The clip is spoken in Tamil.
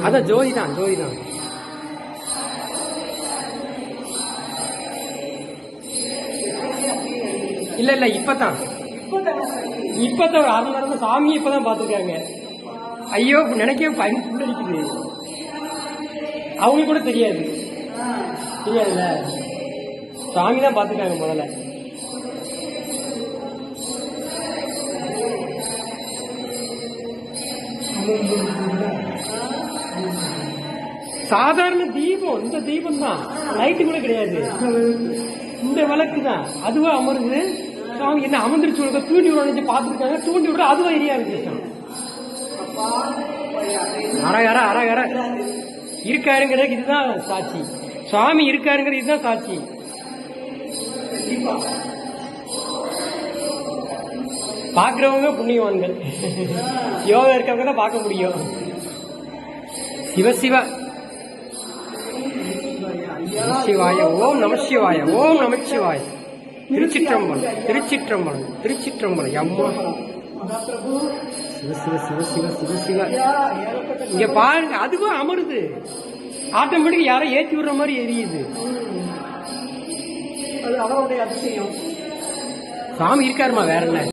அதான் ஜோதி தான் ஜோதி தான். இல்ல இல்ல இப்பதான் ஒரு அரை மணி நேரம் சாமியை இப்பதான் பாத்துருக்காங்க. ஐயோ நினைக்கவே பயன் புள்ளடிக்குது. அவங்களுக்கு கூட தெரியாதுல்ல, சாமி தான் பாத்துருக்காங்க முதல்ல. சாதாரண தீபம், இந்த தீபம் தான், லைட்டு கூட கிடையாது, இந்த விளக்கு தான். அதுவா அமருது. சாமி என்ன அமர்ந்துருச்சு, தூண்டி விட பாத்துருக்காங்க, தூண்டி விட அதுவா எரியா இருக்கு. அரகர அரகர இருக்காருங்கிறதுக்கு இதுதான் சாட்சி. சுவாமி இருக்காருங்கிறது இதுதான் சாட்சி. பாக்குறவங்க புண்ணியவான்கள், யோகா இருக்கவங்க தான் பார்க்க முடியும். சிவசிவ சிவாய ஓம் நமசிவாய ஓம் நமச்சிவாய. திருச்சிற்றம்பலம் திருச்சிற்றம்பலம் திருச்சிற்றம்பலம். அம்மா சிவ சிவ சிவ சிவ சிவ சிவ. இங்க பாருங்க, அதுவும் அமருது ஆட்டோமேட்டிக். யாரோ ஏற்றி விடுற மாதிரி எரியுது. சாமி இருக்காருமா, வேற என்ன.